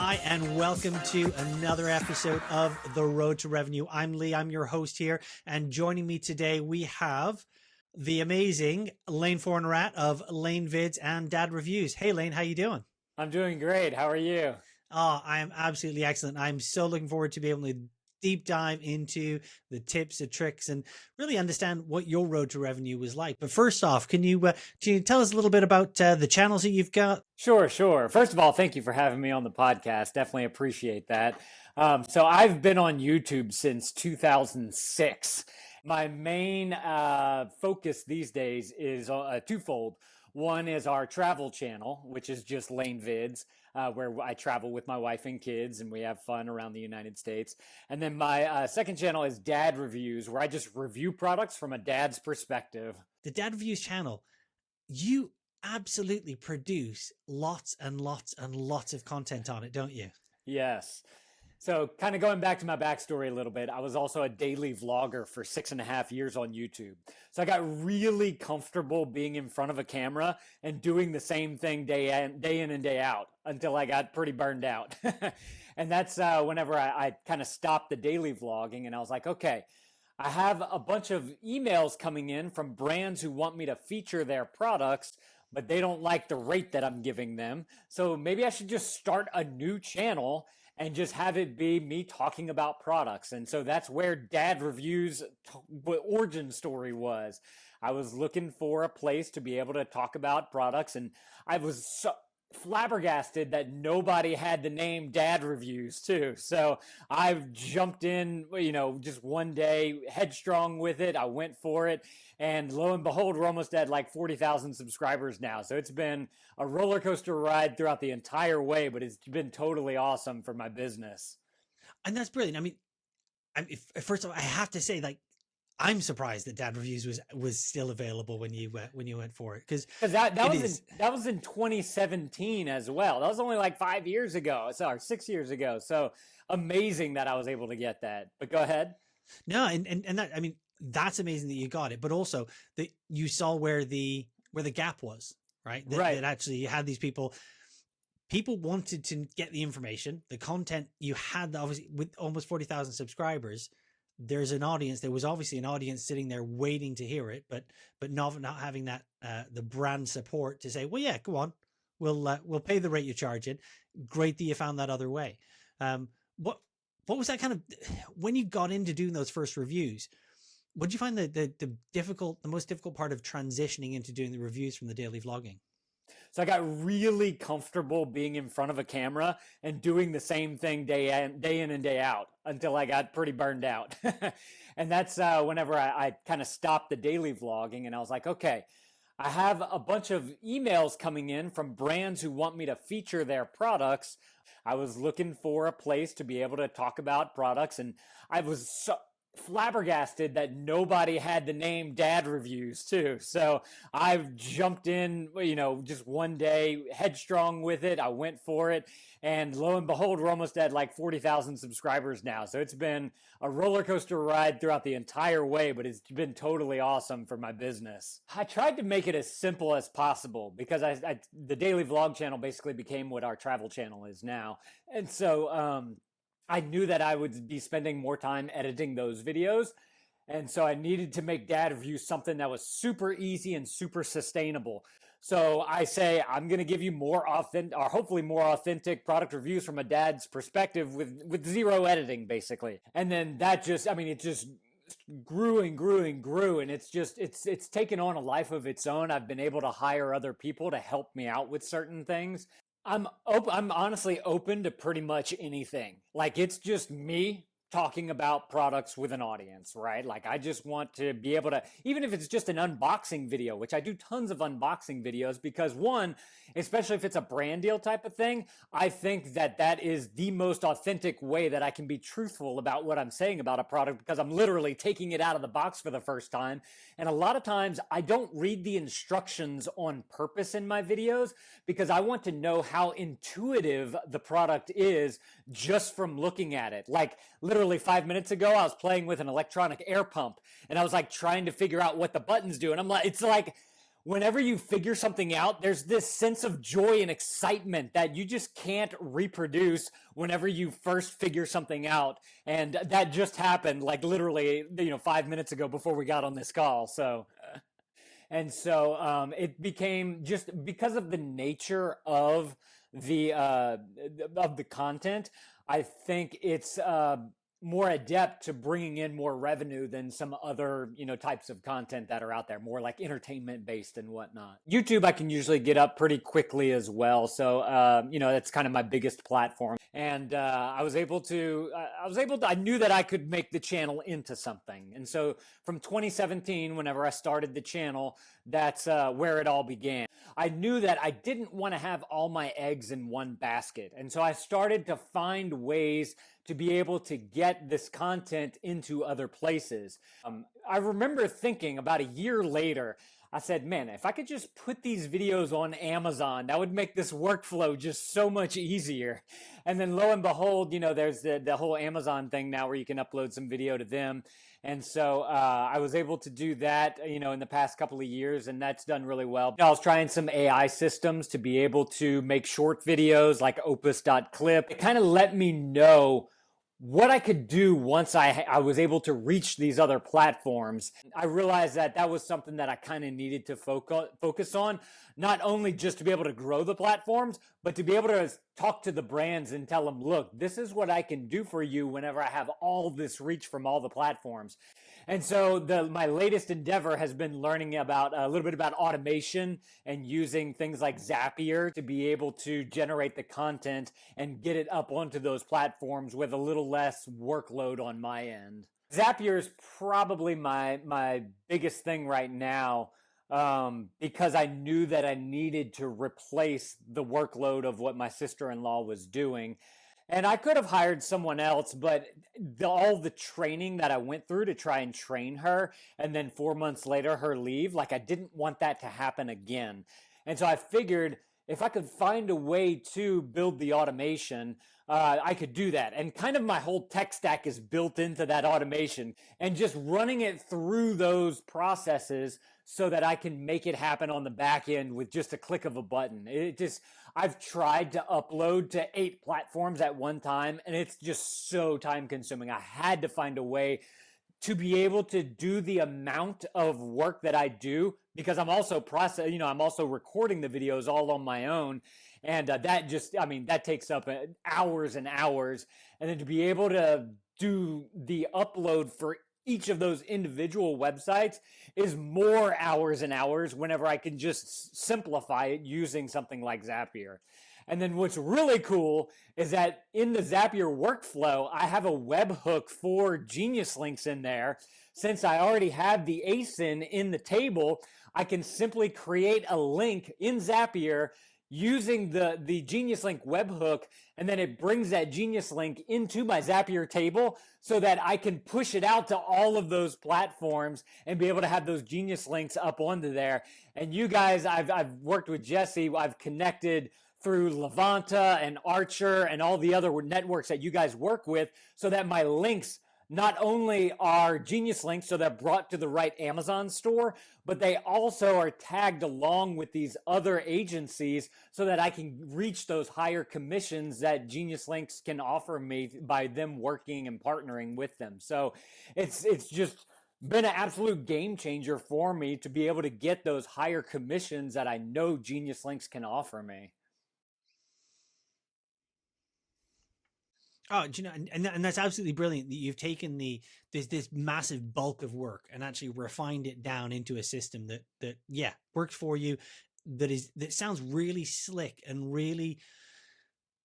Hi, and welcome to another episode of The Road to Revenue. I'm Lee, I'm your host here, and joining me today we have the amazing Lane LaneVids of LaneVids and Dad Reviews. Hey Lane, how you doing? I'm doing great. How are you? Oh, I am absolutely excellent. I'm so looking forward to be able to deep dive into the tips, the tricks, and really understand what your road to revenue was like. But first off, can you tell us a little bit about the channels that you've got? Sure. First of all, thank you for having me on the podcast. Definitely appreciate that. So I've been on YouTube since 2006. My main focus these days is twofold. One is our travel channel, which is just LaneVids, where I travel with my wife and kids and we have fun around the United States. And then my second channel is Dad Reviews, where I just review products from a dad's perspective. The Dad Reviews channel, you absolutely produce lots and lots and lots of content on it, don't you? Yes. So kind of going back to my backstory a little bit, I was also a daily vlogger for 6.5 years on YouTube. So I got really comfortable being in front of a camera and doing the same thing day in and day out until I got pretty burned out. And that's whenever I kind of stopped the daily vlogging and I was like, okay, I have a bunch of emails coming in from brands who want me to feature their products, but they don't like the rate that I'm giving them. So maybe I should just start a new channel and just have it be me talking about products. And so that's where Dad Reviews origin story was. I was looking for a place to be able to talk about products, and I was so flabbergasted that nobody had the name Dad Reviews too. So I jumped in, just one day headstrong with it. I went for it, and lo and behold, we're almost at like 40,000 subscribers now. So it's been a roller coaster ride throughout the entire way, but it's been totally awesome for my business. And that's brilliant. I mean, first of all, I have to say, like, I'm surprised that Dad Reviews was still available when you went for it, because that was in 2017 as well. That was only like 5 years ago, or 6 years ago. So amazing that I was able to get that. But go ahead. No, and that, I mean, that's amazing that you got it, but also that you saw where the gap was, right? That actually you had these people wanted to get the information, the content you had. Obviously, with almost 40,000 subscribers, there was obviously an audience sitting there waiting to hear it, but not having that the brand support to say, well, yeah, go on, we'll pay the rate you're charging. Great that you found that other way. What was that kind of, when you got into doing those first reviews, what did you find the most difficult part of transitioning into doing the reviews from the daily vlogging? So I got really comfortable being in front of a camera and doing the same thing day in and day out until I got pretty burned out. And that's whenever I kind of stopped the daily vlogging and I was like, okay, I have a bunch of emails coming in from brands who want me to feature their products. I was looking for a place to be able to talk about products, and I was so flabbergasted that nobody had the name Dad Reviews too. So I jumped in, just one day headstrong with it. I went for it, and lo and behold, we're almost at like 40,000 subscribers now. So it's been a roller coaster ride throughout the entire way, but it's been totally awesome for my business. I tried to make it as simple as possible because the daily vlog channel basically became what our travel channel is now. And so, I knew that I would be spending more time editing those videos. And so I needed to make Dad Reviews something that was super easy and super sustainable. So I say, I'm going to give you more authentic, or hopefully more authentic product reviews from a dad's perspective with zero editing, basically. And then that it just grew and grew and grew. And it's taken on a life of its own. I've been able to hire other people to help me out with certain things. I'm honestly open to pretty much anything. Like, it's just me talking about products with an audience, right? Like, I just want to be able to, even if it's just an unboxing video, which I do tons of unboxing videos, because one, especially if it's a brand deal type of thing, I think that is the most authentic way that I can be truthful about what I'm saying about a product, because I'm literally taking it out of the box for the first time. And a lot of times I don't read the instructions on purpose in my videos because I want to know how intuitive the product is just from looking at it. Like, literally 5 minutes ago, I was playing with an electronic air pump and I was like trying to figure out what the buttons do. And I'm like, it's like, whenever you figure something out, there's this sense of joy and excitement that you just can't reproduce whenever you first figure something out. And that just happened like literally, 5 minutes ago before we got on this call. So it became, just because of the nature of the content, I think it's more adept to bringing in more revenue than some other, types of content that are out there, more like entertainment based and whatnot. YouTube, I can usually get up pretty quickly as well. So, that's kind of my biggest platform. And I knew that I could make the channel into something. And so from 2017, whenever I started the channel, that's where it all began. I knew that I didn't want to have all my eggs in one basket. And so I started to find ways to be able to get this content into other places. I remember thinking about a year later, I said, man, if I could just put these videos on Amazon, that would make this workflow just so much easier. And then lo and behold, there's the whole Amazon thing now where you can upload some video to them. And so I was able to do that, in the past couple of years, and that's done really well. I was trying some AI systems to be able to make short videos like opus.clip. It kind of let me know what I could do once I was able to reach these other platforms. I realized that was something that I kind of needed to focus on, not only just to be able to grow the platforms, but to be able to talk to the brands and tell them, look, this is what I can do for you whenever I have all this reach from all the platforms. And so my latest endeavor has been learning about a little bit about automation and using things like Zapier to be able to generate the content and get it up onto those platforms with a little less workload on my end. Zapier is probably my biggest thing right now, because I knew that I needed to replace the workload of what my sister-in-law was doing. And I could have hired someone else, but all the training that I went through to try and train her, and then 4 months later her leave, like I didn't want that to happen again. And so I figured if I could find a way to build the automation, I could do that. And kind of my whole tech stack is built into that automation, and just running it through those processes so that I can make it happen on the back end with just a click of a button. I've tried to upload to 8 platforms at one time, and it's just so time consuming. I had to find a way to be able to do the amount of work that I do, because I'm also I'm also recording the videos all on my own. And that takes up hours and hours. And then to be able to do the upload for each of those individual websites is more hours and hours whenever I can just simplify it using something like Zapier. And then what's really cool is that in the Zapier workflow, I have a webhook for Geniuslinks in there. Since I already have the ASIN in the table, I can simply create a link in Zapier using the Geniuslink webhook, and then it brings that Geniuslink into my Zapier table so that I can push it out to all of those platforms and be able to have those Geniuslinks up onto there. And you guys, I've worked with Jesse, I've connected through Levanta and Archer and all the other networks that you guys work with, so that my links not only are Geniuslink, so they're brought to the right Amazon store, but they also are tagged along with these other agencies so that I can reach those higher commissions that Geniuslinks can offer me by them working and partnering with them. So it's just been an absolute game changer for me to be able to get those higher commissions that I know Geniuslinks can offer me. Oh, do you know, and that's absolutely brilliant that you've taken this massive bulk of work and actually refined it down into a system that works for you, that sounds really slick and really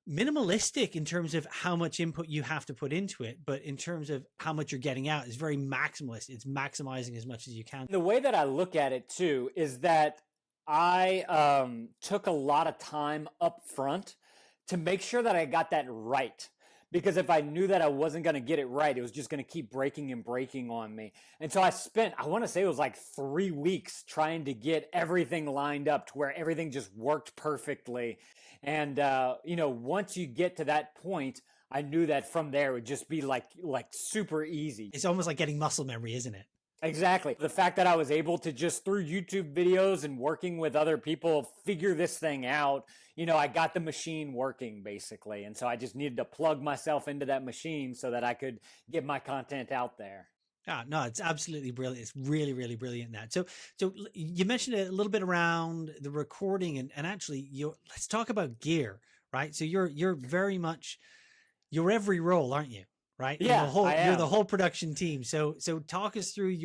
minimalistic in terms of how much input you have to put into it, but in terms of how much you're getting out, is very maximalist. It's maximizing as much as you can. The way that I look at it too is that I took a lot of time up front to make sure that I got that right. Because if I knew that I wasn't going to get it right, it was just going to keep breaking and breaking on me. And so I spent, I want to say it was like 3 weeks trying to get everything lined up to where everything just worked perfectly. And, once you get to that point, I knew that from there it would just be like super easy. It's almost like getting muscle memory, isn't it? Exactly. The fact that I was able to just through YouTube videos and working with other people figure this thing out, I got the machine working basically. And so I just needed to plug myself into that machine so that I could get my content out there. No, it's absolutely brilliant. It's really, really brilliant that. So you mentioned a little bit around the recording and actually let's talk about gear, right? So you're very much, you're every role, aren't you? Right. Yeah, You're the whole production team. So talk us through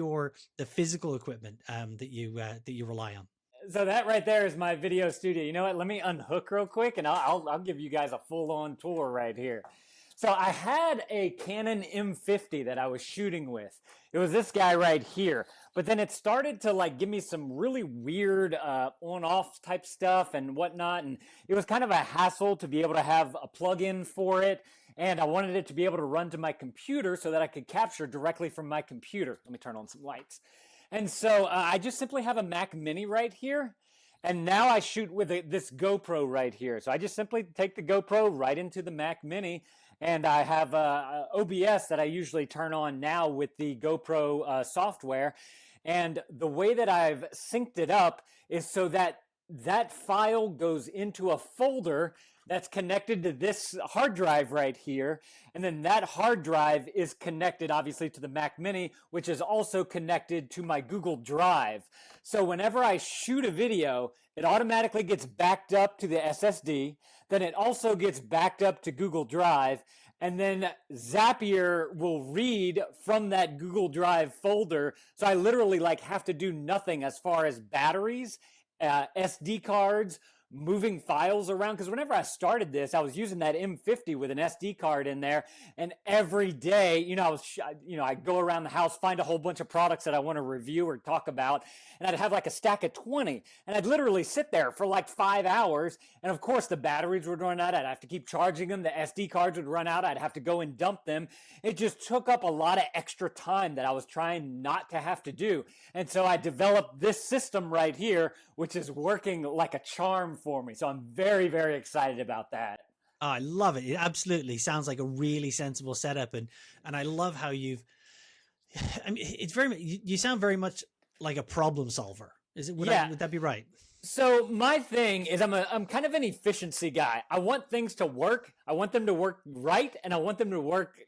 the physical equipment that you rely on. So that right there is my video studio. You know what? Let me unhook real quick and I'll give you guys a full on tour right here. So I had a Canon M50 that I was shooting with. It was this guy right here. But then it started to like give me some really weird on-off type stuff and whatnot. And it was kind of a hassle to be able to have a plug-in for it. And I wanted it to be able to run to my computer so that I could capture directly from my computer. Let me turn on some lights. And so I just simply have a Mac Mini right here. And now I shoot with this GoPro right here. So I just simply take the GoPro right into the Mac Mini. And I have OBS that I usually turn on now with the GoPro software. And the way that I've synced it up is so that that file goes into a folder that's connected to this hard drive right here. And then that hard drive is connected obviously to the Mac Mini, which is also connected to my Google Drive. So whenever I shoot a video, it automatically gets backed up to the SSD. Then it also gets backed up to Google Drive. And then Zapier will read from that Google Drive folder. So I literally have to do nothing as far as batteries, SD cards, moving files around. Because whenever I started this, I was using that M50 with an SD card in there, and every day, I'd go around the house, find a whole bunch of products that I want to review or talk about, and I'd have like a stack of 20, and I'd literally sit there for like 5 hours, and of course the batteries would run out. I'd have to keep charging them. The SD cards would run out. I'd have to go and dump them. It just took up a lot of extra time that I was trying not to have to do, and so I developed this system right here, which is working like a charm for me. So I'm very, very excited about that. Oh, I love it. It absolutely sounds like a really sensible setup, and I love how you've. I mean, it's you sound very much like a problem solver. Is it? Would that be right? So my thing is I'm kind of an efficiency guy. I want things to work. I want them to work right, and I want them to work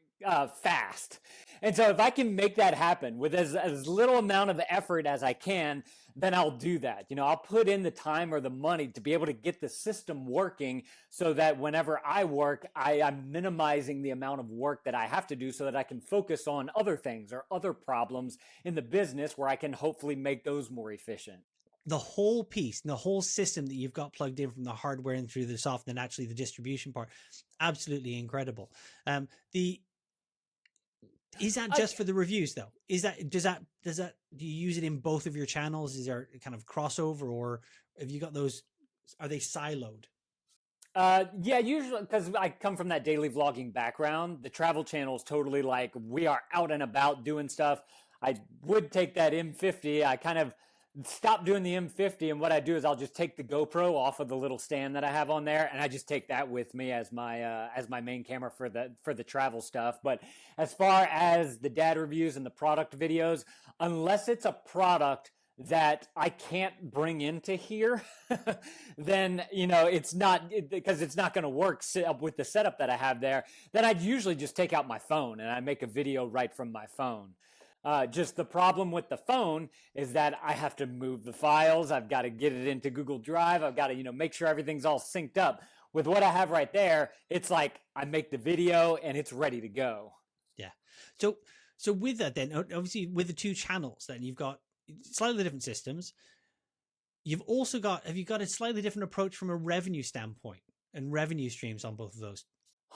fast. And so if I can make that happen with as little amount of effort as I can, then I'll do that. I'll put in the time or the money to be able to get the system working so that whenever I work, I'm minimizing the amount of work that I have to do so that I can focus on other things or other problems in the business where I can hopefully make those more efficient. The whole piece, the whole system that you've got plugged in from the hardware and through the software and actually the distribution part, absolutely incredible. Is that just for the reviews though? Do you use it in both of your channels? Is there kind of crossover, or have you got those? Are they siloed? Yeah, usually because I come from that daily vlogging background. The travel channel is totally like we are out and about doing stuff. I would take that M50. I kind of stop doing the M50, and what I do is I'll just take the GoPro off of the little stand that I have on there, and I just take that with me as my main camera for the travel stuff. But as far as the dad reviews and the product videos, unless it's a product that I can't bring into here, then it's not, because it's not going to work with the setup that I have there. Then I'd usually just take out my phone and I make a video right from my phone. Just the problem with the phone is that I have to move the files. I've got to get it into Google Drive. I've got to, make sure everything's all synced up. With what I have right there, it's like I make the video and it's ready to go. Yeah. So with that then, obviously with the two channels, then you've got slightly different systems. You've also have you got a slightly different approach from a revenue standpoint and revenue streams on both of those?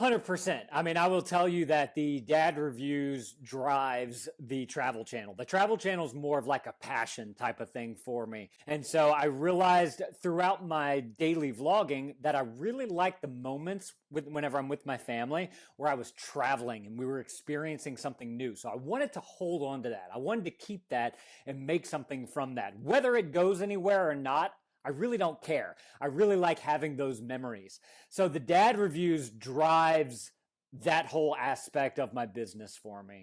100%. I mean, I will tell you that the dad reviews drives the travel channel. The travel channel is more of like a passion type of thing for me. And so I realized throughout my daily vlogging that I really like the moments whenever I'm with my family where I was traveling and we were experiencing something new. So I wanted to hold on to that. I wanted to keep that and make something from that. Whether it goes anywhere or not, I really don't care. I really like having those memories. So the dad reviews drives that whole aspect of my business for me.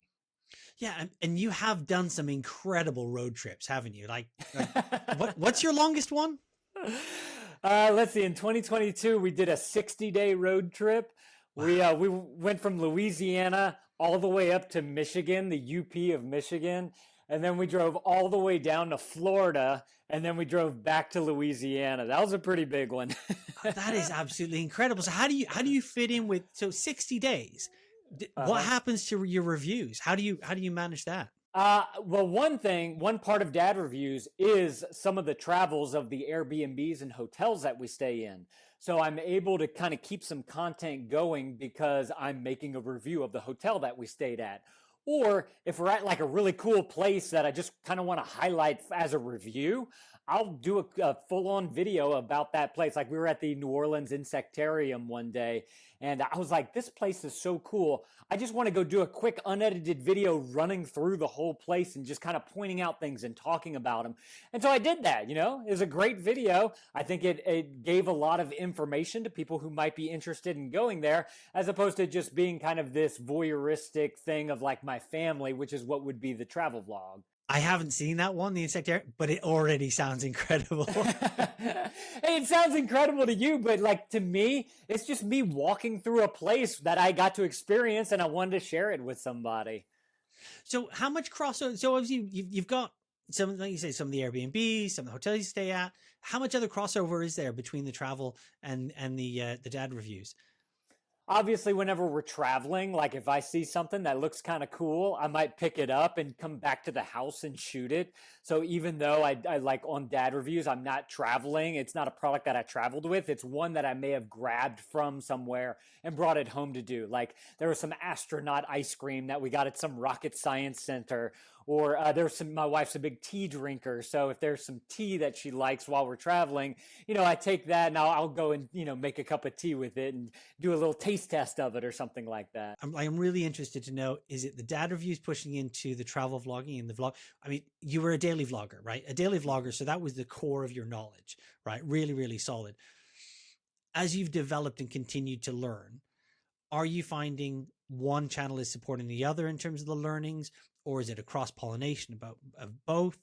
Yeah, and you have done some incredible road trips, haven't you? Like what's your longest one? Let's see. In 2022, we did a 60-day road trip. Wow. We went from Louisiana all the way up to Michigan, the UP of Michigan, and then we drove all the way down to Florida, and then we drove back to Louisiana. That was a pretty big one. That is absolutely incredible. So how do you fit in with 60 days? What Uh-huh. happens to your reviews? How do you manage that? Well, one part of Dad Reviews is some of the travels of the Airbnbs and hotels that we stay in. So I'm able to kind of keep some content going because I'm making a review of the hotel that we stayed at. Or if we're at like a really cool place that I just kind of want to highlight as a review, I'll do a full-on video about that place. Like we were at the New Orleans Insectarium one day, and I was like, this place is so cool. I just want to go do a quick unedited video running through the whole place and just kind of pointing out things and talking about them. And so I did that, you know, it was a great video. I think it gave a lot of information to people who might be interested in going there, as opposed to just being kind of this voyeuristic thing of like my family, which is what would be the travel vlog. I haven't seen that one, the Insectarium, but it already sounds incredible. Hey, it sounds incredible to you, but like to me, it's just me walking through a place that I got to experience and I wanted to share it with somebody. So how much crossover? So obviously you've got some, like you say, some of the Airbnb, some of the hotels you stay at. How much other crossover is there between the travel and the dad reviews? Obviously, whenever we're traveling, like if I see something that looks kind of cool, I might pick it up and come back to the house and shoot it. So even though I like on Dad Reviews, I'm not traveling. It's not a product that I traveled with. It's one that I may have grabbed from somewhere and brought it home to do. Like there was some astronaut ice cream that we got at some rocket science center, or there's some, my wife's a big tea drinker. So if there's some tea that she likes while we're traveling, you know, I take that and I'll go and, you know, make a cup of tea with it and do a little taste test of it or something like that. I'm really interested to know, is it the dad reviews pushing into the travel vlogging and the vlog? I mean, you were a daily vlogger, right? A daily vlogger. So that was the core of your knowledge, right? Really, really solid. As you've developed and continued to learn, are you finding one channel is supporting the other in terms of the learnings, or is it a cross pollination of both?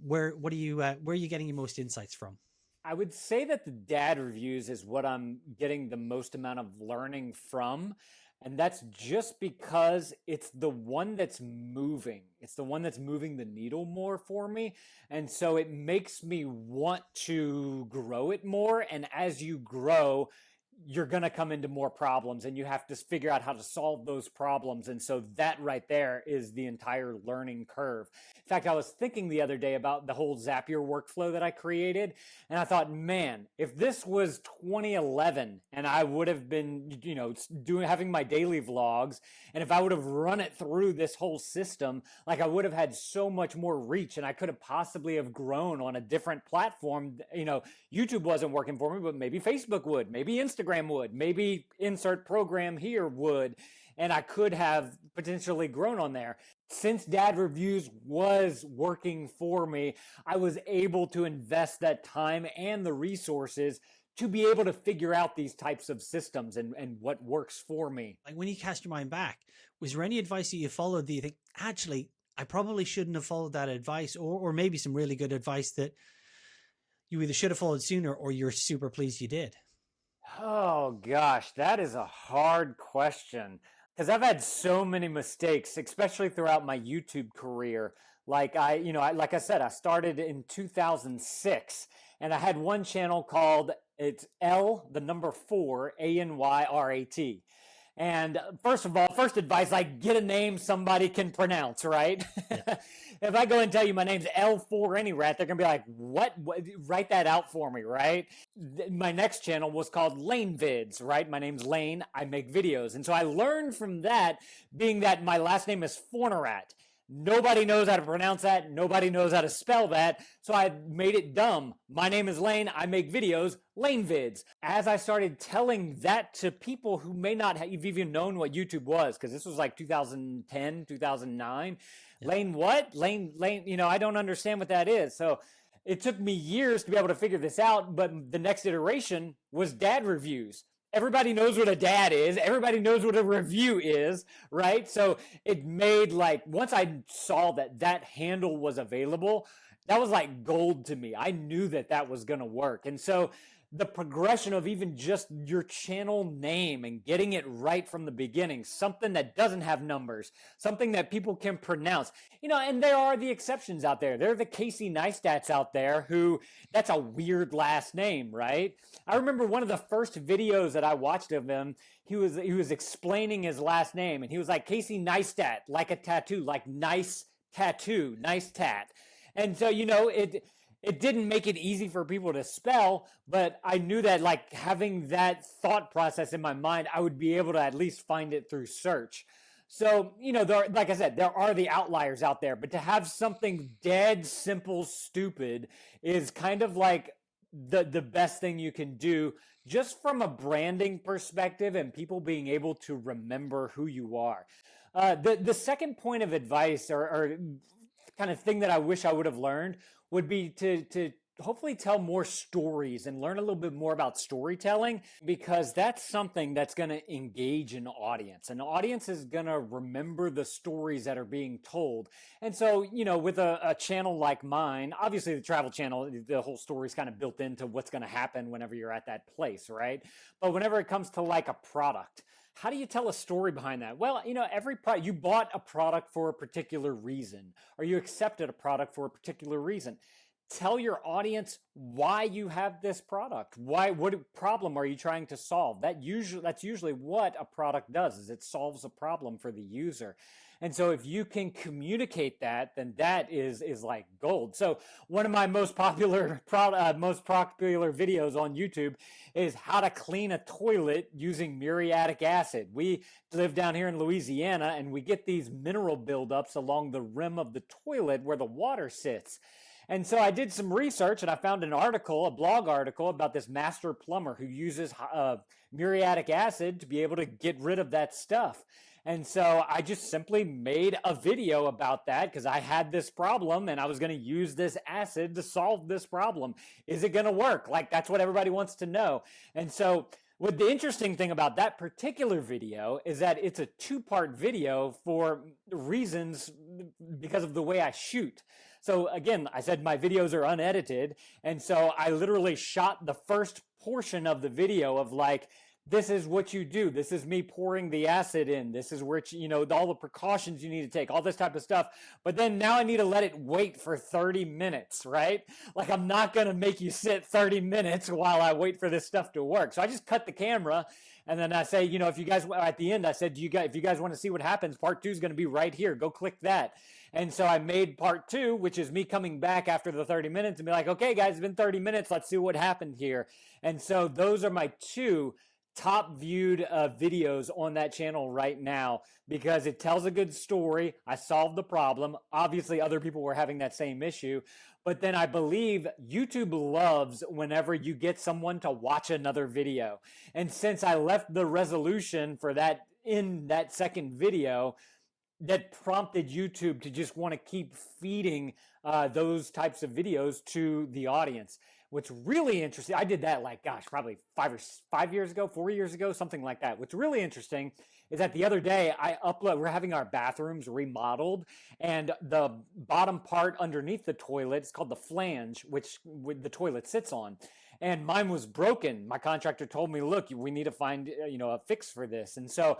Where are you getting your most insights from? I would say that the Dad Reviews is what I'm getting the most amount of learning from. And that's just because it's the one that's moving. It's the one that's moving the needle more for me. And so it makes me want to grow it more. And as you grow, you're going to come into more problems and you have to figure out how to solve those problems. And so that right there is the entire learning curve. In fact, I was thinking the other day about the whole Zapier workflow that I created. And I thought, man, if this was 2011 and I would have been, you know, having my daily vlogs, and if I would have run it through this whole system, like I would have had so much more reach and I could have possibly have grown on a different platform. You know, YouTube wasn't working for me, but maybe Facebook would, maybe Instagram would, maybe insert program here would, and I could have potentially grown on there. Since Dad Reviews was working for me, I was able to invest that time and the resources to be able to figure out these types of systems and what works for me. Like when you cast your mind back, was there any advice that you followed that you think, actually, I probably shouldn't have followed that advice, or maybe some really good advice that you either should have followed sooner or you're super pleased you did? Oh gosh, that is a hard question because I've had so many mistakes, especially throughout my YouTube career. Like like I said, I started in 2006 and I had one channel called it's L, the number 4, ANYRAT. And first of all, first advice, like get a name somebody can pronounce, right? Yeah. If I go and tell you my name's L4 any rat, they're going to be like, what? Write that out for me, right? My next channel was called LaneVids, right? My name's Lane. I make videos. And so I learned from that, being that my last name is Fornerat. Nobody knows how to pronounce that. Nobody knows how to spell that. So I made it dumb. My name is Lane. I make videos, LaneVids. As I started telling that to people who may not have even known what YouTube was, because this was like 2010, 2009. Yeah. Lane what? Lane, you know, I don't understand what that is. So it took me years to be able to figure this out. But the next iteration was Dad Reviews. everybody knows what a dad is. Everybody knows what a review is, right? So it made like, once I saw that that handle was available, that was like gold to me. I knew that that was going to work. And so the progression of even just your channel name and getting it right from the beginning, something that doesn't have numbers, something that people can pronounce, you know, and there are the exceptions out there. There are the Casey Neistats out there who, that's a weird last name, right? I remember one of the first videos that I watched of him, he was explaining his last name, and he was like, Casey Neistat, like a tattoo, like nice tattoo, nice tat. And so, you know, it didn't make it easy for people to spell, but I knew that like having that thought process in my mind, I would be able to at least find it through search. So, you know, like I said, there are the outliers out there, but to have something dead, simple, stupid is kind of like the best thing you can do, just from a branding perspective and people being able to remember who you are. The second point of advice or kind of thing that I wish I would have learned would be to hopefully tell more stories and learn a little bit more about storytelling, because that's something that's going to engage an audience. An audience is going to remember the stories that are being told. And so, you know, with a channel like mine, obviously the travel channel, the whole story is kind of built into what's going to happen whenever you're at that place, right? But whenever it comes to like a product, how do you tell a story behind that? Well, you know, every product, you bought a product for a particular reason, or you accepted a product for a particular reason. Tell your audience why you have this product. What problem are you trying to solve? That's usually what a product does, is it solves a problem for the user. And so if you can communicate that, then that is like gold. So one of my most popular videos on YouTube is how to clean a toilet using muriatic acid. We live down here in Louisiana, and we get these mineral buildups along the rim of the toilet where the water sits. And so I did some research, and I found an article, a blog article, about this master plumber who uses muriatic acid to be able to get rid of that stuff. And so I just simply made a video about that because I had this problem and I was going to use this acid to solve this problem. Is it going to work? Like, that's what everybody wants to know. And so what the interesting thing about that particular video is that it's a two-part video for reasons because of the way I shoot. So again, I said my videos are unedited. And so I literally shot the first portion of the video of like, this is what you do. This is me pouring the acid in. This is where, you know, all the precautions you need to take, all this type of stuff. But then now I need to let it wait for 30 minutes, right? Like, I'm not going to make you sit 30 minutes while I wait for this stuff to work. So I just cut the camera. And then I say, you know, if you guys, at the end, I said, if you guys want to see what happens, part 2 is going to be right here. Go click that. And so I made part 2, which is me coming back after the 30 minutes and be like, okay, guys, it's been 30 minutes. Let's see what happened here. And so those are my 2 top viewed videos on that channel right now, because it tells a good story. I solved the problem. Obviously, other people were having that same issue. But then I believe YouTube loves whenever you get someone to watch another video. And since I left the resolution for that in that second video, that prompted YouTube to just want to keep feeding those types of videos to the audience. What's really interesting, I did that like, gosh, probably 4 years ago, something like that. What's really interesting is that the other day we're having our bathrooms remodeled, and the bottom part underneath the toilet, it's called the flange, which the toilet sits on. And mine was broken. My contractor told me, look, we need to find, a fix for this. And so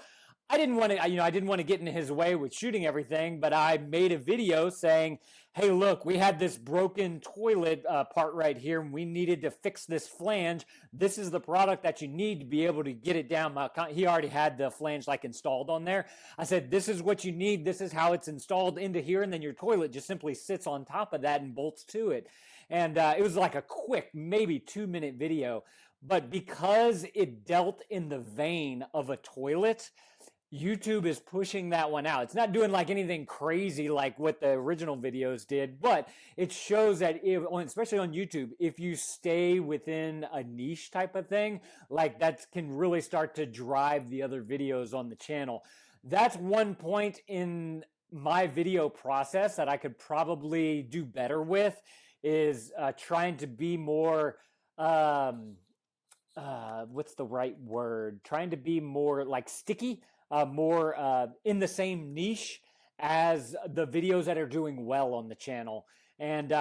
I didn't want to get in his way with shooting everything, but I made a video saying, hey, look, we had this broken toilet part right here, and we needed to fix this flange. This is the product that you need to be able to get it down. He already had the flange like installed on there. I said, this is what you need. This is how it's installed into here, and then your toilet just simply sits on top of that and bolts to it. And it was like a quick, maybe 2-minute video. But because it dealt in the vein of a toilet, YouTube is pushing that one out. It's not doing like anything crazy like what the original videos did, but it shows that especially on YouTube, if you stay within a niche type of thing, like that can really start to drive the other videos on the channel. That's one point in my video process that I could probably do better with, is trying to be more what's the right word? Trying to be more like sticky, more in the same niche as the videos that are doing well on the channel. And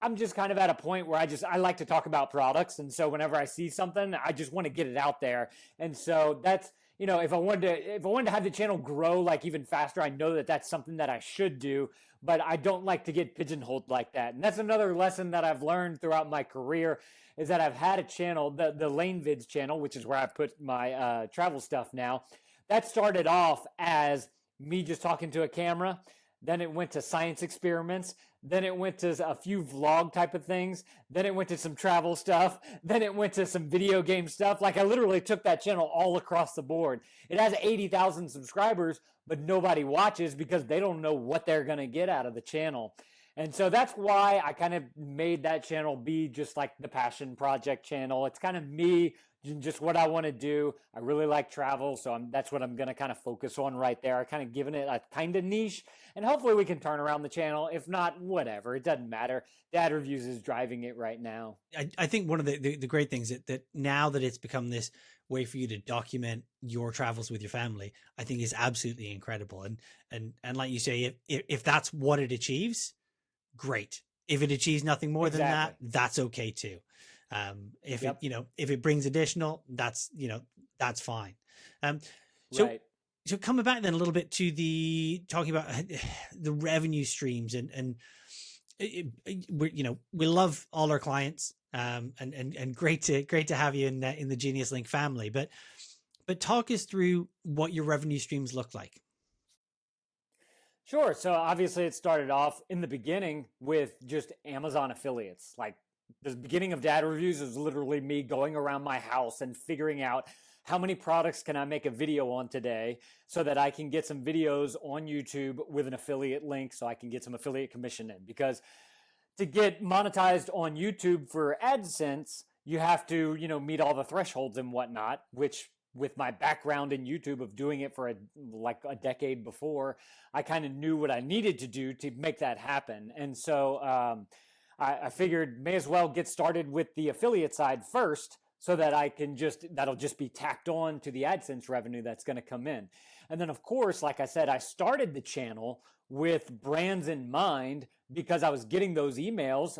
I'm just kind of at a point where I like to talk about products, and so whenever I see something, I just want to get it out there. And so that's, if I wanted to have the channel grow like even faster, I know that that's something that I should do, but I don't like to get pigeonholed like that. And that's another lesson that I've learned throughout my career, is that I've had a channel, the LaneVids channel, which is where I put my travel stuff now. That started off as me just talking to a camera. Then it went to science experiments. Then it went to a few vlog type of things. Then it went to some travel stuff. Then it went to some video game stuff. Like, I literally took that channel all across the board. It has 80,000 subscribers, but nobody watches because they don't know what they're going to get out of the channel. And so that's why I kind of made that channel be just like the passion project channel. It's kind of me, just what I want to do. I really like travel, so that's what I'm going to kind of focus on right there. I kind of given it a kind of niche, and hopefully we can turn around the channel. If not, whatever. It doesn't matter. Dad Reviews is driving it right now. I think one of the great things that now that it's become this way for you to document your travels with your family, I think is absolutely incredible. And like you say, if that's what it achieves, great. If it achieves nothing more than that, that's okay too. If it, if it brings additional, that's fine. So coming back then a little bit to talking about the revenue streams and we love all our clients, and great to have you in the Geniuslink family, but talk us through what your revenue streams look like. Sure. So obviously it started off in the beginning with just Amazon affiliates. Like, the beginning of Dad Reviews is literally me going around my house and figuring out how many products can I make a video on today so that I can get some videos on YouTube with an affiliate link so I can get some affiliate commission in. Because to get monetized on YouTube for AdSense, you have to, meet all the thresholds and whatnot, which with my background in YouTube of doing it for a decade before, I kind of knew what I needed to do to make that happen. And so I figured may as well get started with the affiliate side first so that that'll just be tacked on to the AdSense revenue that's going to come in. And then, of course, like I said, I started the channel with brands in mind because I was getting those emails,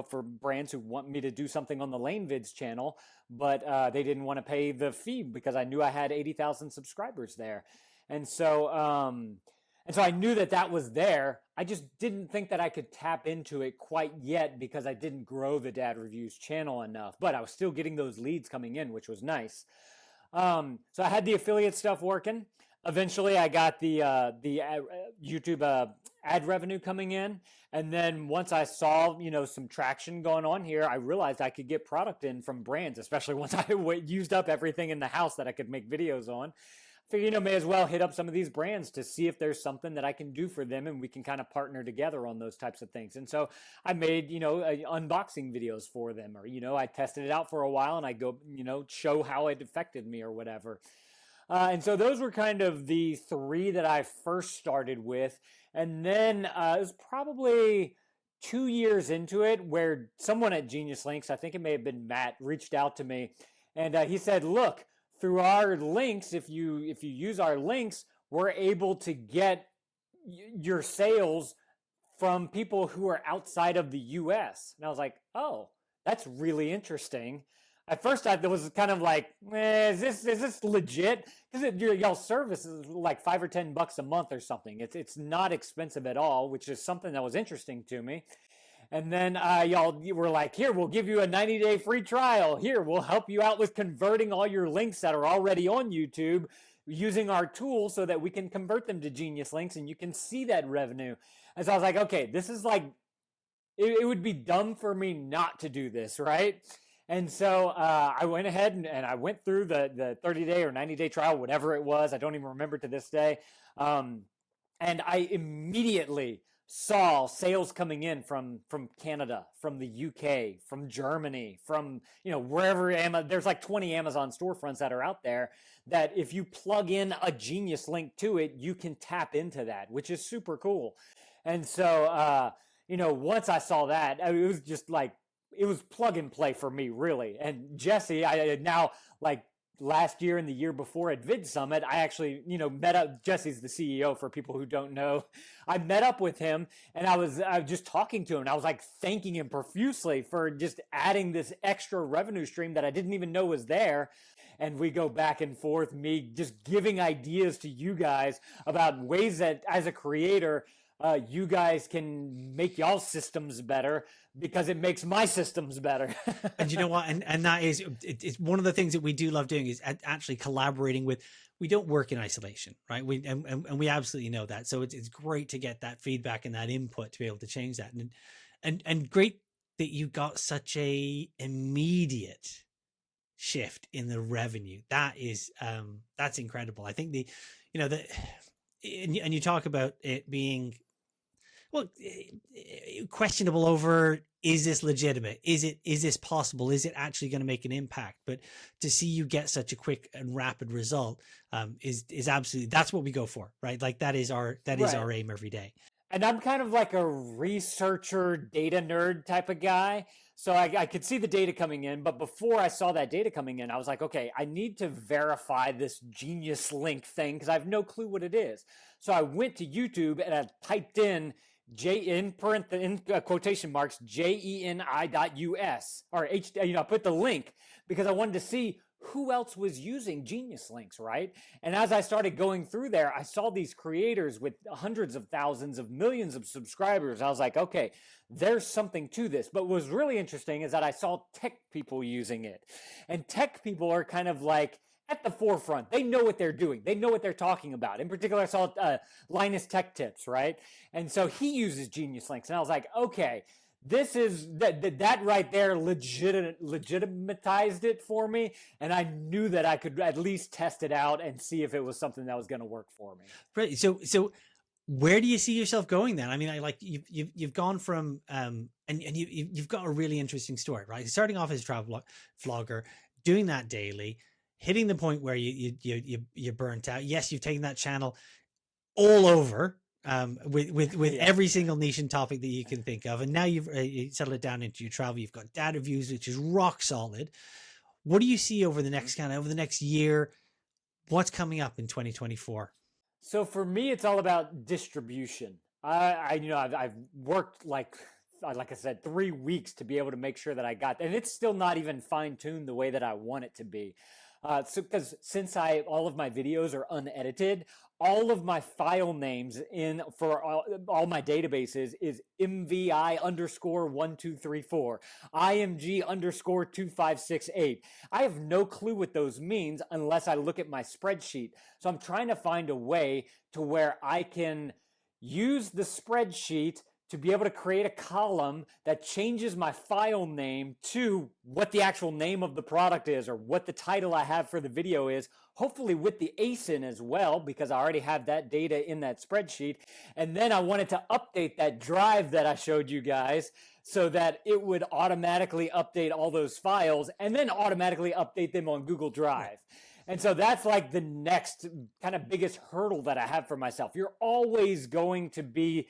for brands who want me to do something on the LaneVids channel, but they didn't want to pay the fee because I knew I had 80,000 subscribers there. And so I knew that was there. I just didn't think that I could tap into it quite yet because I didn't grow the Dad Reviews channel enough, but I was still getting those leads coming in, which was nice. So I had the affiliate stuff working. Eventually I got the YouTube ad revenue coming in. And then once I saw, some traction going on here, I realized I could get product in from brands, especially once I used up everything in the house that I could make videos on. Figure, may as well hit up some of these brands to see if there's something that I can do for them and we can kind of partner together on those types of things. And so I made, unboxing videos for them, or, I tested it out for a while and I go, show how it affected me or whatever. And so those were kind of the three that I first started with. And then it was probably 2 years into it where someone at Geniuslinks, I think it may have been Matt, reached out to me and he said, look, through our links, if you use our links, we're able to get your sales from people who are outside of the US. And I was like, oh, that's really interesting. At first, I was kind of like, is this legit? Because y'all's service is like $5 or $10 a month or something. It's not expensive at all, which is something that was interesting to me. And then y'all were like, here, we'll give you a 90-day free trial. Here, we'll help you out with converting all your links that are already on YouTube using our tool so that we can convert them to Geniuslinks and you can see that revenue. And so I was like, okay, this is like, it would be dumb for me not to do this, right? And so I went ahead and I went through the 30-day or 90-day trial, whatever it was. I don't even remember to this day. And I immediately saw sales coming in from Canada, from the UK, from Germany, from, wherever. There's like 20 Amazon storefronts that are out there that if you plug in a Genius link to it, you can tap into that, which is super cool. And so, once I saw that, it was just like plug and play for me, really. And Jesse, I now, like, last year and the year before at Vid Summit, I actually, met up. Jesse's the CEO, for people who don't know. I met up with him, and I was just talking to him, and I was like thanking him profusely for just adding this extra revenue stream that I didn't even know was there. And we go back and forth, me just giving ideas to you guys about ways that, as a creator, you guys can make y'all's systems better, because it makes my systems better. And you know what? And that is, it's one of the things that we do love doing, is actually collaborating with. We don't work in isolation, right? And we absolutely know that. So it's great to get that feedback and that input to be able to change that. And great that you got such a immediate shift in the revenue. That is, that's incredible. I think and you talk about it being, well, questionable over, is this legitimate? Is this possible? Is it actually going to make an impact? But to see you get such a quick and rapid result is absolutely, that's what we go for, right? Like that is our aim every day. And I'm kind of like a researcher, data nerd type of guy. So I could see the data coming in, but before I saw that data coming in, I was like, okay, I need to verify this Geniuslink thing, because I have no clue what it is. So I went to YouTube and I typed in in quotation marks, JENI.US, or I put the link because I wanted to see who else was using Geniuslinks, right? And as I started going through there, I saw these creators with hundreds of thousands of millions of subscribers. I was like, okay, there's something to this. But what was really interesting is that I saw tech people using it. And tech people are kind of like at the forefront. They know what they're doing. They know what they're talking about. In particular, I saw Linus Tech Tips, right? And so he uses Geniuslinks. And I was like, okay, this is that right there legitimatized it for me, and I knew that I could at least test it out and see if it was something that was going to work for me. Right. So where do you see yourself going then? I mean, you've gone from and you've got a really interesting story, right? Starting off as a travel vlogger, doing that daily, hitting the point where you burnt out. Yes, you've taken that channel all over. With every single niche and topic that you can think of, and now you've settled it down into your travel. You've got data views, which is rock solid. What do you see over the next year? What's coming up in 2024? So for me, it's all about distribution. I've worked like I said, 3 weeks to be able to make sure that I got, and it's still not even fine tuned the way that I want it to be. Because since all of my videos are unedited, all of my file names for all my databases is MVI_1234, IMG_2568. I have no clue what those means unless I look at my spreadsheet. So I'm trying to find a way to where I can use the spreadsheet to be able to create a column that changes my file name to what the actual name of the product is, or what the title I have for the video is, hopefully with the ASIN as well, because I already have that data in that spreadsheet. And then I wanted to update that drive that I showed you guys so that it would automatically update all those files and then automatically update them on Google Drive. And so that's like the next kind of biggest hurdle that I have for myself. You're always going to be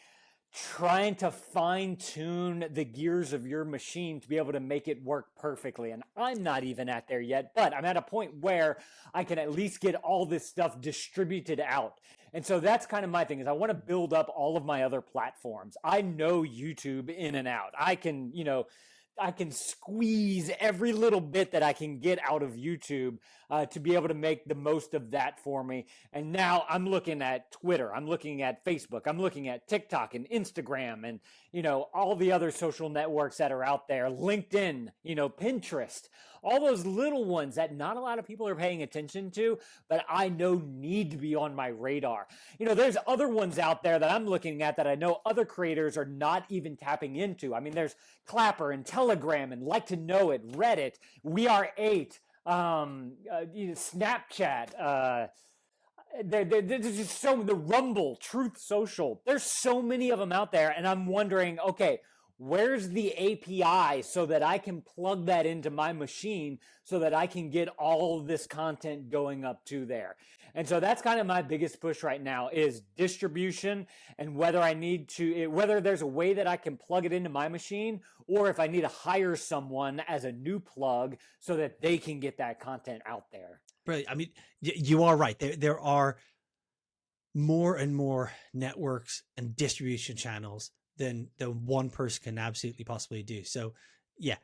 trying to fine tune the gears of your machine to be able to make it work perfectly. And I'm not even at there yet, but I'm at a point where I can at least get all this stuff distributed out. And so that's kind of my thing, is I want to build up all of my other platforms. I know YouTube in and out. I can squeeze every little bit that I can get out of YouTube to be able to make the most of that for me. And now I'm looking at Twitter, I'm looking at Facebook, I'm looking at TikTok and Instagram and, all the other social networks that are out there, LinkedIn, Pinterest, all those little ones that not a lot of people are paying attention to, but I know need to be on my radar. There's other ones out there that I'm looking at that I know other creators are not even tapping into. I mean, there's Clapper and Telegram and Like to Know It, Reddit, We Are 8, Snapchat, there's just the Rumble, Truth Social. There's so many of them out there, and I'm wondering, okay, where's the API so that I can plug that into my machine so that I can get all of this content going up to there. And so that's kind of my biggest push right now is distribution, and whether I need to, whether there's a way that I can plug it into my machine, or if I need to hire someone as a new plug so that they can get that content out there. Brilliant. I mean, you are right. There are more and more networks and distribution channels than one person can absolutely possibly do. So yeah,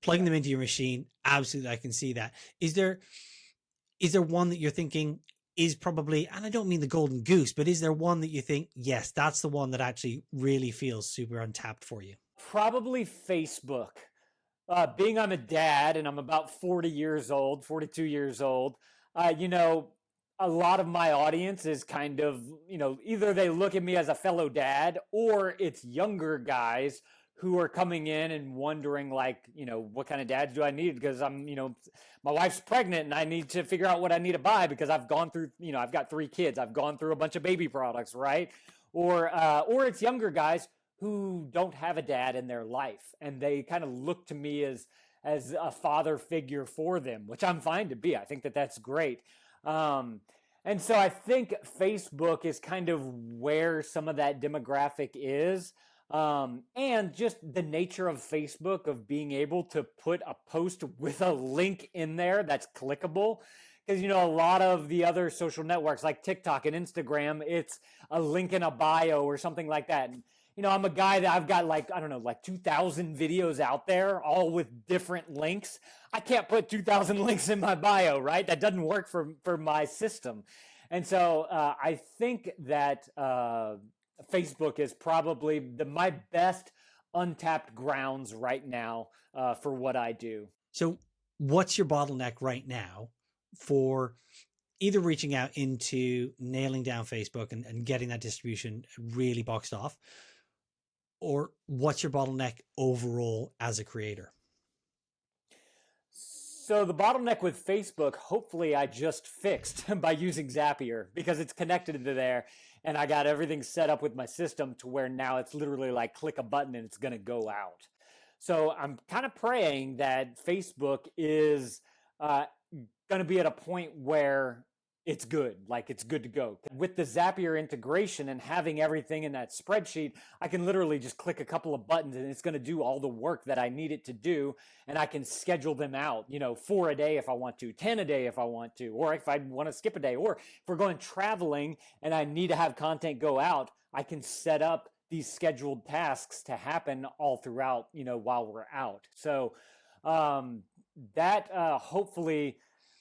plugging them into your machine, absolutely, I can see that. Is there one that you're thinking is probably, and I don't mean the golden goose, but is there one that you think, yes, that's the one that actually really feels super untapped for you? Probably Facebook. Being I'm a dad and I'm about 40 years old, 42 years old, you know, a lot of my audience is kind of, you know, either they look at me as a fellow dad, or it's younger guys who are coming in and wondering, like, you know, what kind of dads do I need? Because I'm, you know, my wife's pregnant and I need to figure out what I need to buy because I've gone through, you know, I've got 3 kids. I've gone through a bunch of baby products, right? Or it's younger guys who don't have a dad in their life, and they kind of look to me as a father figure for them, which I'm fine to be. I think that that's great. And so I think Facebook is kind of where some of that demographic is. And just the nature of Facebook of being able to put a post with a link in there that's clickable. Because, you know, a lot of the other social networks like TikTok and Instagram, it's a link in a bio or something like that. And, you know, I'm a guy that I've got like, I don't know, like 2,000 videos out there, all with different links. I can't put 2,000 links in my bio, right? That doesn't work for my system. And so I think that Facebook is probably my best untapped grounds right now for what I do. So what's your bottleneck right now for either reaching out into nailing down Facebook and getting that distribution really boxed off? Or what's your bottleneck overall as a creator? So the bottleneck with Facebook, hopefully I just fixed by using Zapier, because it's connected to there and I got everything set up with my system to where now it's literally like click a button and it's going to go out. So I'm kind of praying that Facebook is going to be at a point where it's good, like it's good to go. With the Zapier integration and having everything in that spreadsheet, I can literally just click a couple of buttons and it's going to do all the work that I need it to do. And I can schedule them out, you know, 4 a day if I want to, 10 a day if I want to, or if I want to skip a day, or if we're going traveling and I need to have content go out, I can set up these scheduled tasks to happen all throughout, you know, while we're out. So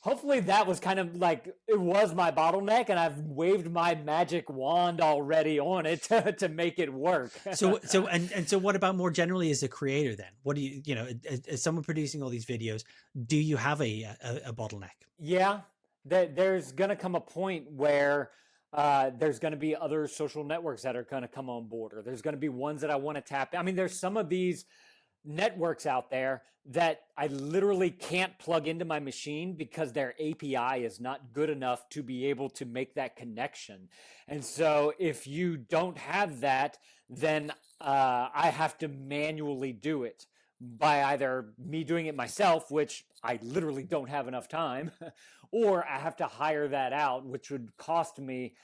hopefully that was kind of like, it was my bottleneck and I've waved my magic wand already on it to make it work. So what about more generally as a creator then? What do you know, as someone producing all these videos, do you have a bottleneck? Yeah, there's going to come a point where there's going to be other social networks that are going to come on board, or there's going to be ones that I want to tap. I mean, there's some of these networks out there that I literally can't plug into my machine because their API is not good enough to be able to make that connection. And so if you don't have that, then I have to manually do it by either me doing it myself, which I literally don't have enough time, or I have to hire that out, which would cost me.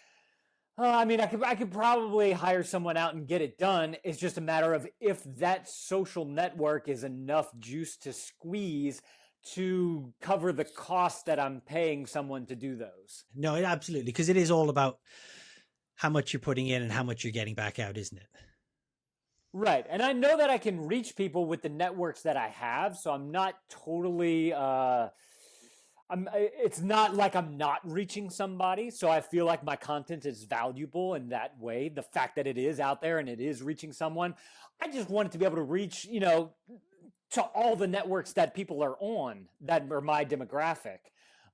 I mean, I could probably hire someone out and get it done. It's just a matter of if that social network is enough juice to squeeze to cover the cost that I'm paying someone to do those. No, absolutely. Because it is all about how much you're putting in and how much you're getting back out, isn't it? Right. And I know that I can reach people with the networks that I have. So I'm not totally, it's not like I'm not reaching somebody. So I feel like my content is valuable in that way. The fact that it is out there and it is reaching someone, I just want it to be able to reach, you know, to all the networks that people are on that are my demographic.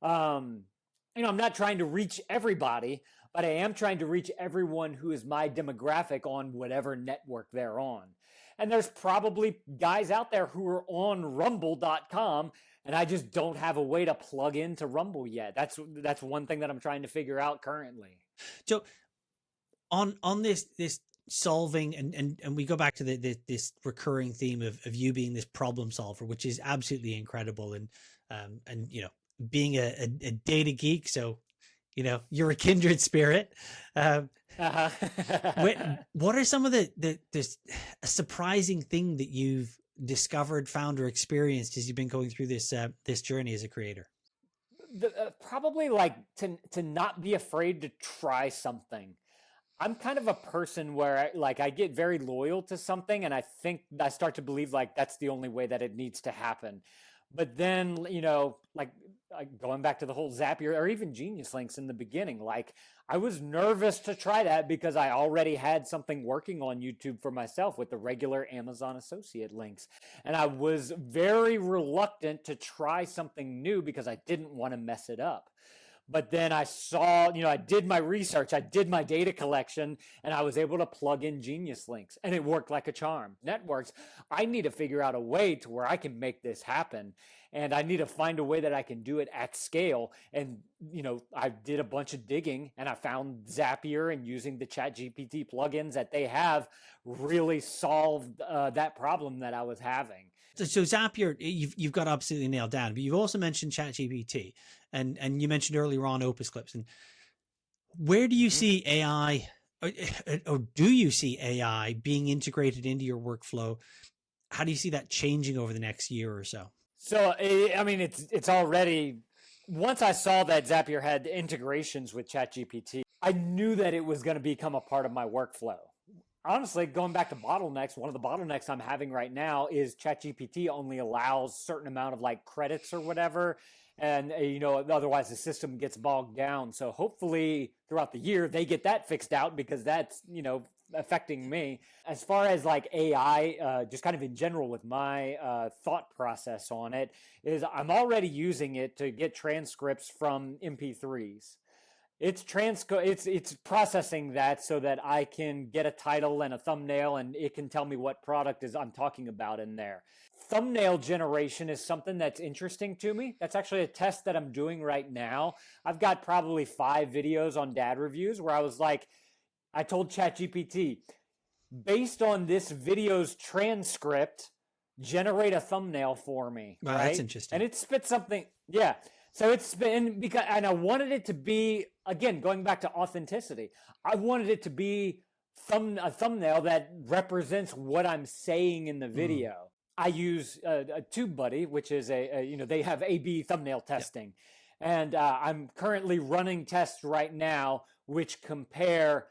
You know, I'm not trying to reach everybody, but I am trying to reach everyone who is my demographic on whatever network they're on. And there's probably guys out there who are on rumble.com, and I just don't have a way to plug into Rumble yet. That's one thing that I'm trying to figure out currently. So on this solving, and we go back to this recurring theme of you being this problem solver, which is absolutely incredible. And being a data geek, so you're a kindred spirit. What are some of the surprising thing that you've discovered, found, or experienced as you've been going through this journey as a creator? Probably like to not be afraid to try something. I'm kind of a person where I get very loyal to something, and I think I start to believe like that's the only way that it needs to happen. But then, like going back to the whole Zapier or even Geniuslinks in the beginning, like I was nervous to try that because I already had something working on YouTube for myself with the regular Amazon associate links. And I was very reluctant to try something new because I didn't want to mess it up. But then I saw, I did my research, I did my data collection, and I was able to plug in Geniuslinks, and it worked like a charm. Networks, I need to figure out a way to where I can make this happen, and I need to find a way that I can do it at scale. And, I did a bunch of digging, and I found Zapier, and using the ChatGPT plugins that they have really solved that problem that I was having. So Zapier, you've got absolutely nailed down, but you've also mentioned ChatGPT, and you mentioned earlier on Opus Clips. And where do you see AI, or do you see AI being integrated into your workflow? How do you see that changing over the next year or so? So, I mean, it's already, once I saw that Zapier had integrations with ChatGPT, I knew that it was going to become a part of my workflow. Honestly, going back to bottlenecks, one of the bottlenecks I'm having right now is ChatGPT only allows certain amount of like credits or whatever. And, otherwise the system gets bogged down. So hopefully throughout the year, they get that fixed out because that's, affecting me. As far as like AI, just kind of in general with my thought process on it, is I'm already using it to get transcripts from MP3s. It's processing that so that I can get a title and a thumbnail, and it can tell me what product I'm talking about in there. Thumbnail generation is something that's interesting to me. That's actually a test that I'm doing right now. I've got probably 5 videos on dad reviews where I was like, I told ChatGPT, based on this video's transcript, generate a thumbnail for me. Wow, right? That's interesting. And it spit something. Yeah. So it's been and I wanted it to be, again, going back to authenticity. I wanted it to be a thumbnail that represents what I'm saying in the video. I use a TubeBuddy, which is they have A/B thumbnail testing. Yep. And I'm currently running tests right now which compare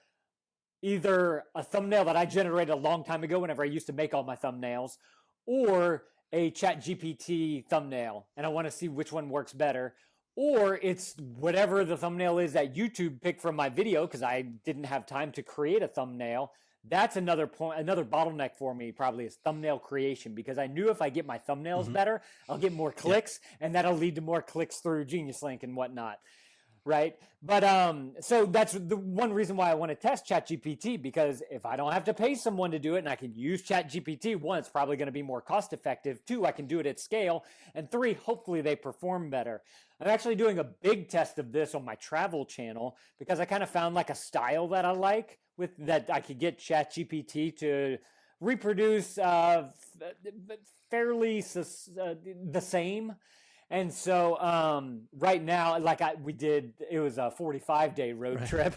either a thumbnail that I generated a long time ago whenever I used to make all my thumbnails, or a ChatGPT thumbnail, and I want to see which one works better. Or it's whatever the thumbnail is that YouTube picked from my video because I didn't have time to create a thumbnail. That's another point, another bottleneck for me probably is thumbnail creation, because I knew if I get my thumbnails better, I'll get more clicks, and that'll lead to more clicks through Geniuslink and whatnot. Right. But so that's the one reason why I want to test ChatGPT, because if I don't have to pay someone to do it and I can use ChatGPT, 1, it's probably going to be more cost effective. 2, I can do it at scale. And 3, hopefully they perform better. I'm actually doing a big test of this on my travel channel because I kind of found like a style that I like with that I could get ChatGPT to reproduce fairly the same. And so right now, like it was a 45-day road trip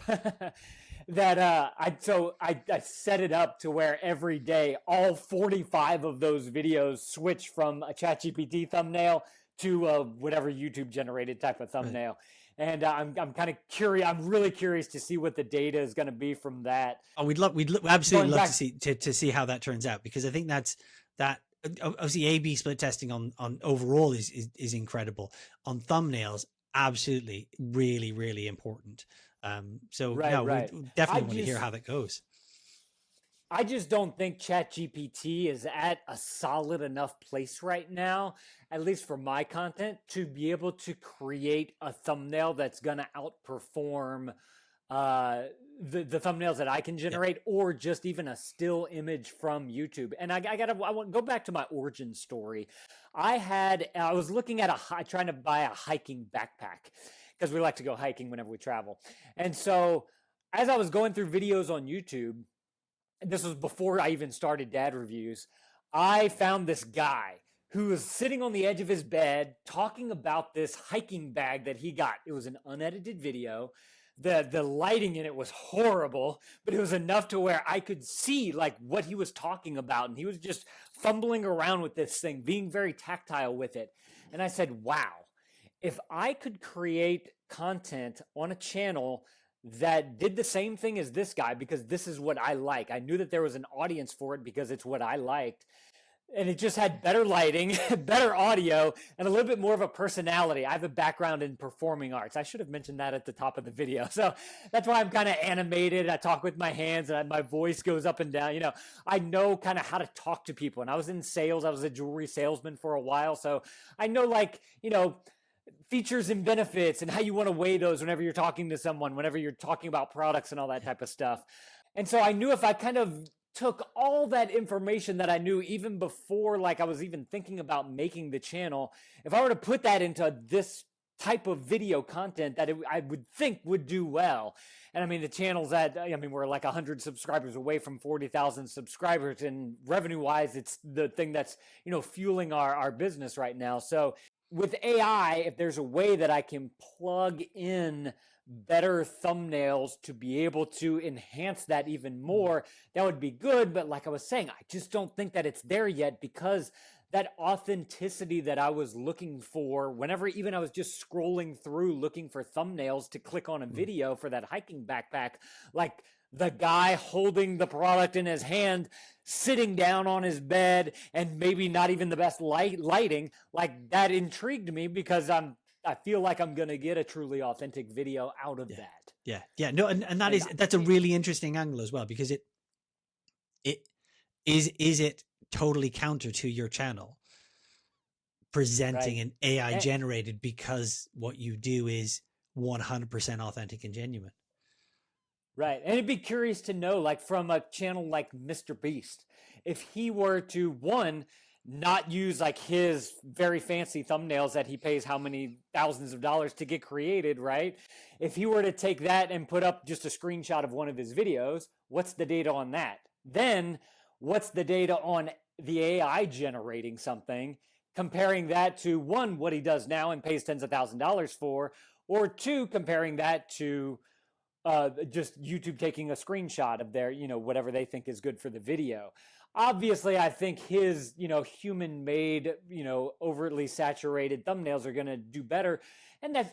that I set it up to where every day, all 45 of those videos switch from a ChatGPT thumbnail to whatever YouTube generated type of thumbnail. Right. And I'm kind of curious. I'm really curious to see what the data is going to be from that. Oh, we'd absolutely love to see how that turns out, because I think that obviously A/B split testing on overall is incredible. On thumbnails, absolutely, really, really important. We definitely want to hear how that goes. I just don't think ChatGPT is at a solid enough place right now, at least for my content, to be able to create a thumbnail that's going to outperform the thumbnails that I can generate, or just even a still image from YouTube. And I want to go back to my origin story. I was looking at trying to buy a hiking backpack because we like to go hiking whenever we travel. And so as I was going through videos on YouTube, this was before I even started Dad Reviews, I found this guy who was sitting on the edge of his bed talking about this hiking bag that he got. It was an unedited video. The lighting in it was horrible, but it was enough to where I could see like what he was talking about. And he was just fumbling around with this thing, being very tactile with it. And I said, wow, if I could create content on a channel that did the same thing as this guy, because this is what I like. I knew that there was an audience for it because it's what I liked. And it just had better lighting, better audio, and a little bit more of a personality. I have a background in performing arts. I should have mentioned that at the top of the video. So that's why I'm kind of animated. I talk with my hands and my voice goes up and down. You know, I know kind of how to talk to people. And I was in sales. I was a jewelry salesman for a while. So I know, like, you know, features and benefits and how you want to weigh those whenever you're talking to someone, whenever you're talking about products and all that type of stuff. And so I knew if I kind of took all that information that I knew even before, like I was even thinking about making the channel, if I were to put that into this type of video content, that I would think would do well. And I mean, the channel's at, I mean, we're like 100 subscribers away from 40,000 subscribers, and revenue wise, it's the thing that's, you know, fueling our business right now. So with AI, if there's a way that I can plug in better thumbnails to be able to enhance that even more, that would be good. But like I was saying, I just don't think that it's there yet, because that authenticity that I was looking for whenever even I was just scrolling through looking for thumbnails to click on a video for that hiking backpack, like the guy holding the product in his hand, sitting down on his bed, and maybe not even the best lighting, like that intrigued me, because I feel like I'm going to get a truly authentic video out of that. Yeah. No, and that's a really interesting angle as well, because is it totally counter to your channel presenting an AI generated, because what you do is 100% authentic and genuine. Right. And it'd be curious to know, like, from a channel like Mr. Beast, if he were to, one, not use like his very fancy thumbnails that he pays how many thousands of dollars to get created, right? If he were to take that and put up just a screenshot of one of his videos, what's the data on that? Then what's the data on the AI generating something, comparing that to, one, what he does now and pays tens of thousands of dollars for, or two, comparing that to just YouTube taking a screenshot of their, you know, whatever they think is good for the video. Obviously, I think his, you know, human-made, you know, overtly saturated thumbnails are going to do better. And that's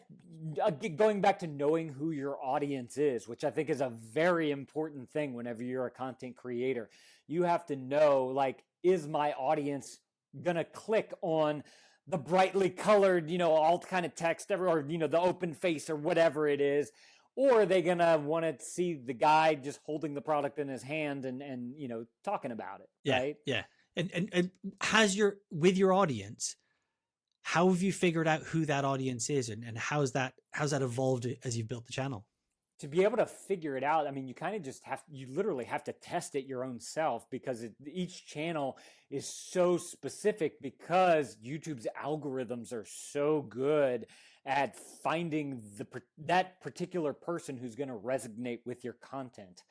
going back to knowing who your audience is, which I think is a very important thing whenever you're a content creator. You have to know, like, is my audience going to click on the brightly colored, you know, alt kind of text, or, you know, the open face or whatever it is? Or are they going to want to see the guy just holding the product in his hand and you know, talking about it, right? Yeah. And with your audience, how have you figured out who that audience is, and how's that evolved as you've built the channel? To be able to figure it out, I mean, you kind of just you literally have to test it your own self, because each channel is so specific, because YouTube's algorithms are so good at finding that particular person who's going to resonate with your content.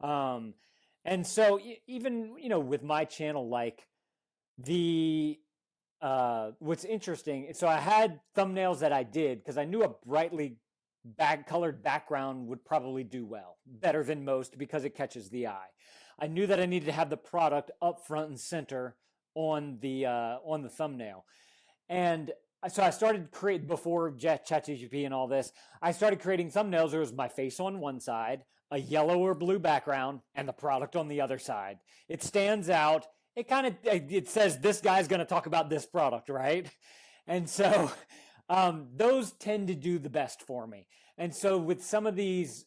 And so even, you know, with my channel, like what's interesting, so I had thumbnails that I did because I knew a brightly colored background would probably do well, better than most, because it catches the eye. I knew that I needed to have the product up front and center on the thumbnail. And so I started creating, before ChatGPT and all this, I started creating thumbnails. There was my face on one side, a yellow or blue background, and the product on the other side. It stands out. It says this guy's going to talk about this product, right? And so those tend to do the best for me. And so with some of these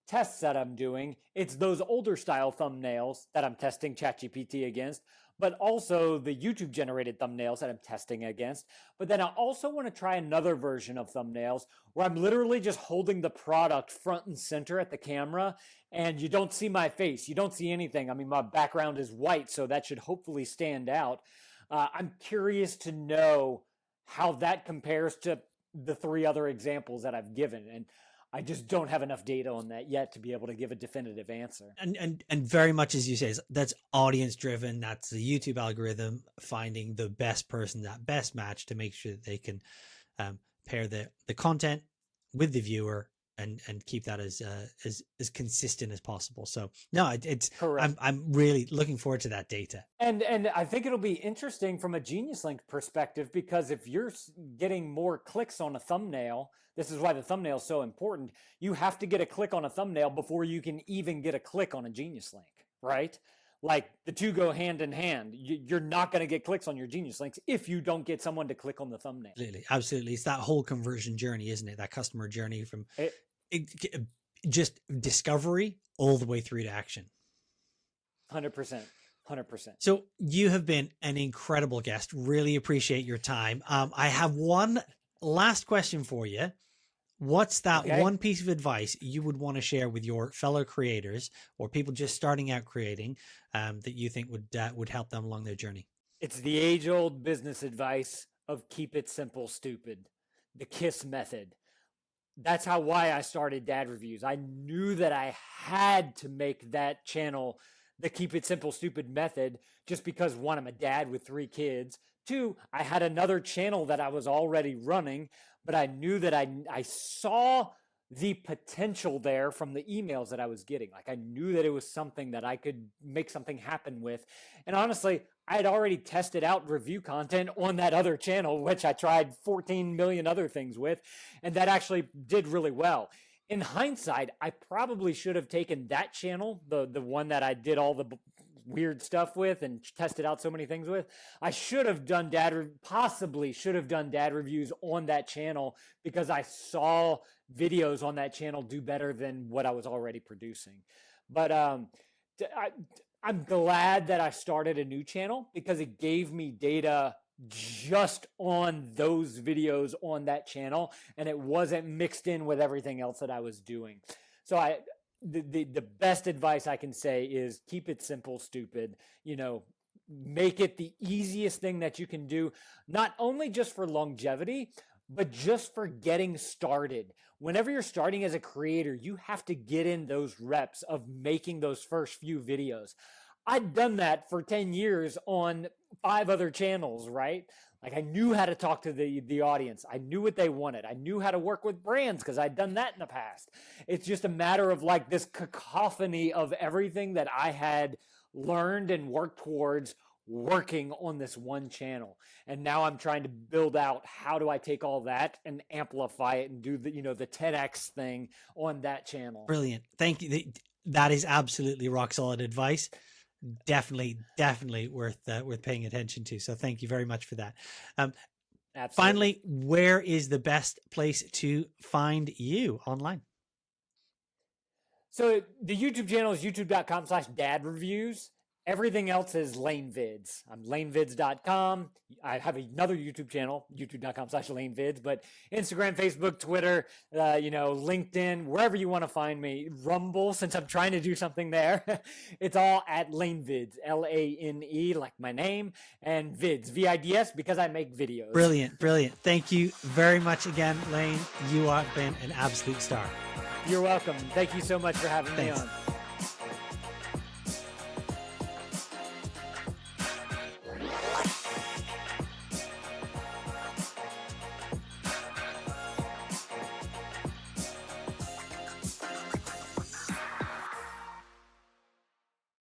tests that I'm doing, it's those older style thumbnails that I'm testing ChatGPT against, but also the YouTube generated thumbnails that I'm testing against. But then I also want to try another version of thumbnails where I'm literally just holding the product front and center at the camera, and you don't see my face. You don't see anything. I mean, my background is white, so that should hopefully stand out. I'm curious to know how that compares to the three other examples that I've given. And I just don't have enough data on that yet to be able to give a definitive answer. And very much as you say, that's audience driven. That's the YouTube algorithm finding the best person, that best match to make sure that they can pair the content with the viewer and keep that as consistent as possible. So no, it's correct. I'm really looking forward to that data. And I think it'll be interesting from a Geniuslink perspective, because if you're getting more clicks on a thumbnail, this is why the thumbnail is so important. You have to get a click on a thumbnail before you can even get a click on a Geniuslink, right? Like the two go hand in hand. You're not going to get clicks on your Geniuslinks if you don't get someone to click on the thumbnail. Absolutely. It's that whole conversion journey, isn't it? That customer journey from just discovery all the way through to action. 100%. 100%. So you have been an incredible guest. Really appreciate your time. I have one last question for you. What's that one piece of advice you would want to share with your fellow creators or people just starting out creating that you think would help them along their journey? It's the age-old business advice of keep it simple, stupid. The KISS method. That's why I started Dad Reviews. I knew that I had to make that channel the keep it simple, stupid method, just because, one, I'm a dad with 3 kids. 2, I had another channel that I was already running, but I knew that I saw the potential there from the emails that I was getting. Like, I knew that it was something that I could make something happen with. And honestly, I had already tested out review content on that other channel, which I tried 14 million other things with, and that actually did really well. In hindsight, I probably should have taken that channel, the one that I did all the weird stuff with and tested out so many things with. I should have done possibly should have done dad reviews on that channel, because I saw videos on that channel do better than what I was already producing. But I'm glad that I started a new channel, because it gave me data just on those videos on that channel, and it wasn't mixed in with everything else that I was doing. So the best advice I can say is keep it simple, stupid. Make it the easiest thing that you can do, not only just for longevity, but just for getting started. Whenever you're starting as a creator, you have to get in those reps of making those first few videos. I'd done that for 10 years on 5 other channels, right? Like, I knew how to talk to the audience. I knew what they wanted. I knew how to work with brands because I'd done that in the past. It's just a matter of like this cacophony of everything that I had learned and worked towards working on this one channel. And now I'm trying to build out how do I take all that and amplify it and do the 10x thing on that channel. Brilliant. Thank you. That is absolutely rock solid advice. Definitely worth paying attention to. So thank you very much for that. Finally, where is the best place to find you online? So the YouTube channel is youtube.com/dadreviews. Everything else is LaneVids. I'm LaneVids.com. I have another YouTube channel, youtube.com/LaneVids, but Instagram, Facebook, Twitter, LinkedIn, wherever you want to find me. Rumble, since I'm trying to do something there. It's all at LaneVids, LANE, like my name, and Vids, VIDS, because I make videos. Brilliant. Thank you very much again, Lane. You have been an absolute star. You're welcome. Thank you so much for having me on.